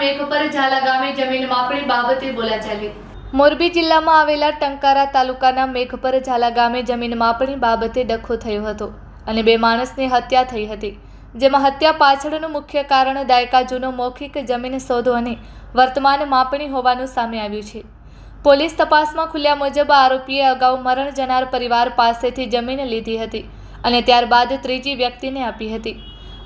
મેઘપર ઝાલા ગામે જમીન માપણી બાબતે બોલાચાલી। મોરબી જિલ્લામાં આવેલા ટંકારા તાલુકાના મેઘપર ઝાલા ગામે જમીન માપણી બાબતે ડખો થયો હતો અને બે માણસની હત્યા થઈ હતી, જેમાં હત્યા પાછળનું મુખ્ય કારણ દાયકા જૂનો મૌખિક જમીન સોદો અને વર્તમાન માપણી હોવાનું સામે આવ્યું છે। પોલીસ તપાસમાં ખુલ્યા મુજબ આરોપીએ અગાઉ મરણ જનાર પરિવાર પાસેથી જમીન લીધી હતી અને ત્યારબાદ ત્રીજી વ્યક્તિને આપી હતી।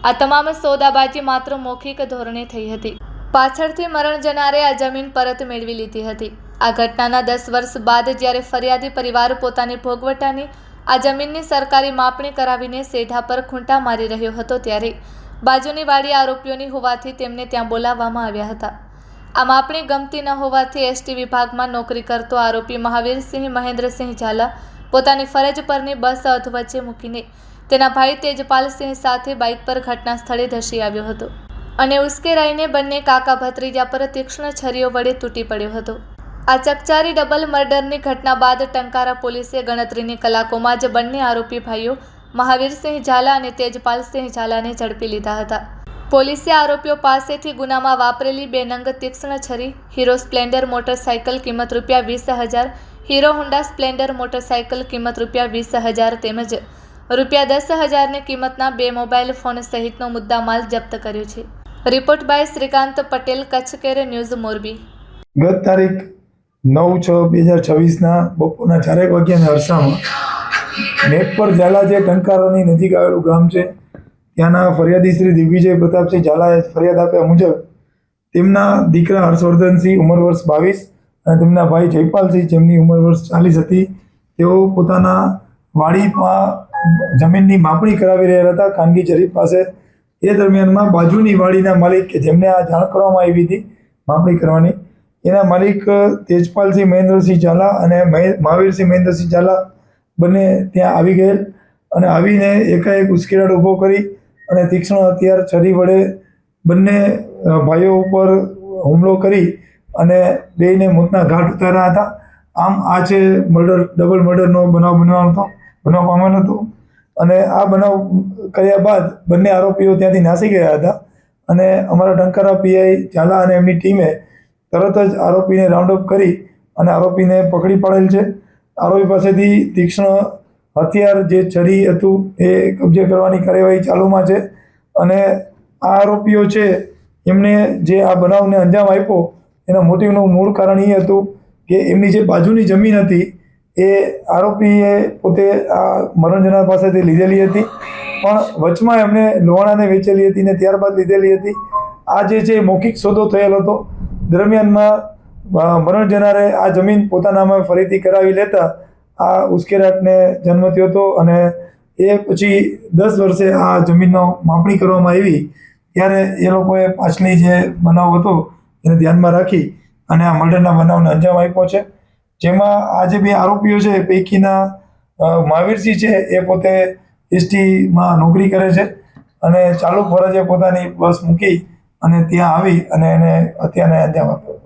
આ તમામ સોદાબાજી માત્ર મૌખિક ધોરણે થઈ હતી। પાછળથી મરણ જનારે આ જમીન પરત મેળવી લીધી હતી। આ ઘટનાના 10 વર્ષ બાદ જ્યારે ફરિયાદી પરિવાર પોતાની ભોગવટાની આ જમીનની સરકારી માપણી કરાવીને સેઢા પર ખૂંટા મારી રહ્યો હતો, ત્યારે બાજુની વાડી આરોપીઓની હોવાથી તેમને ત્યાં બોલાવવામાં આવ્યા હતા। આ માપણી ગમતી ન હોવાથી એસટી વિભાગમાં નોકરી કરતો આરોપી મહાવીરસિંહ મહેન્દ્રસિંહ ઝાલા પોતાની ફરજ પરની બસ અધવચ્ચે મૂકીને તેના ભાઈ તેજપાલસિંહ સાથે બાઇક પર ઘટના સ્થળે ધસી આવ્યો હતો અને ઉશ્કેરાઈને બંને કાકા ભત્રીજા પર તીક્ષ્ણ છરીઓ વડે તૂટી પડ્યો હતો। આ ચકચારી ડબલ મર્ડરની ઘટના બાદ ટંકારા પોલીસે ગણતરીની કલાકોમાં જ બંને આરોપી ભાઈઓ મહાવીરસિંહ ઝાલા અને તેજપાલસિંહ ઝાલાને ઝડપી લીધા હતા। પોલીસે આરોપીઓ પાસેથી ગુનામાં વાપરેલી 2 નંગ તીક્ષ્ણ છરી, હીરો સ્પ્લેન્ડર મોટરસાઇકલ કિંમત ₹20,000, હીરો હોન્ડા સ્પ્લેન્ડર મોટરસાઇકલ કિંમત ₹20,000 તેમજ ₹10,000ની કિંમતના 2 મોબાઈલ ફોન સહિતનો મુદ્દામાલ જપ્ત કર્યો છે। Report by Shrikant Patel, Kutch care news, Morbi. ગત તારીખ 9/6/2026ના બપોરના 4 વાગ્યાના અરસામાં મેઘપર ઝાલા જે ટંકારાની નજીક આવેલું ગામ છે, ત્યાંના ફરિયાદી શ્રી દિગ્વિજય પ્રતાપસિંહ ઝાલાએ ફરિયાદ આપ્યા મુજબ તેમના દીકરા હર્ષવર્ધનસિંહ ઉંમર વર્ષ 22 અને તેમના ભાઈ જયપાલસિંહ જેમની ઉંમર વર્ષ 40 હતી, તેઓ પોતાના વાડીમાં જમીનની માપણી કરાવી રહ્યા હતા ખાનગી જરીપ પાસે। એ દરમિયાનમાં બાજુની વાડીના માલિક કે જેમને આ જાણ કરવામાં આવી હતી માપણી કરવાની, એના માલિક તેજપાલસિંહ મહેન્દ્રસિંહ ઝાલા અને મહાવીરસિંહ મહેન્દ્રસિંહ ઝાલા બંને ત્યાં આવી ગયેલ અને આવીને એકાએક ઉશ્કેરાટ ઊભો કરી અને તીક્ષ્ણ હથિયાર છરી વડે બંને ભાઈઓ ઉપર હુમલો કરી અને બેયને મોતના ઘાટ ઉતાર્યા હતા। આમ આ છે ડબલ મર્ડરનો બનાવ પામ્યો હતો અને આ બનાવ કર્યા બાદ બંને આરોપીઓ ત્યાંથી નાસી ગયા હતા અને અમારા ટંકારા પીઆઈ ઝાલા અને એમની ટીમે તરત જ આરોપીને રાઉન્ડ અપ કરી અને આરોપીને પકડી પાડેલ છે। આરોપી પાસેથી તીક્ષ્ણ હથિયાર જે છરી હતું એ કબજે કરવાની કાર્યવાહી ચાલુમાં છે અને આ આરોપીઓ છે એમને જે આ બનાવને અંજામ આપ્યો એના મોટિવનું મૂળ કારણ એ હતું કે એમની જે બાજુની જમીન હતી એ આરોપીએ પોતે આ મરણ જનાર પાસેથી લીધેલી હતી, પણ વચમાં એમણે લોહાણાને વેચેલી હતી ને ત્યારબાદ લીધેલી હતી। આ જે છે મૌખિક સોદો થયેલો હતો, દરમિયાનમાં મરણ જનારે આ જમીન પોતાના નામે ફરીથી કરાવી લેતા આ ઉશ્કેરાટને જન્મ થયો હતો અને એ પછી 10 વર્ષે આ જમીનનો માપણી કરવામાં આવી ત્યારે એ લોકોએ પાછલી જે બનાવ હતો એને ધ્યાનમાં રાખી અને આ મર્ડરના બનાવને અંજામ આપ્યો છે, જેમાં આ જે 2 આરોપીઓ છે પૈકીના મહાવીરસિંહ છે એ પોતે એસટીમાં નોકરી કરે છે અને ચાલુ ફરજે પોતાની બસ મૂકી અને ત્યાં આવી અને એને હત્યાને અંજામ આપ્યો।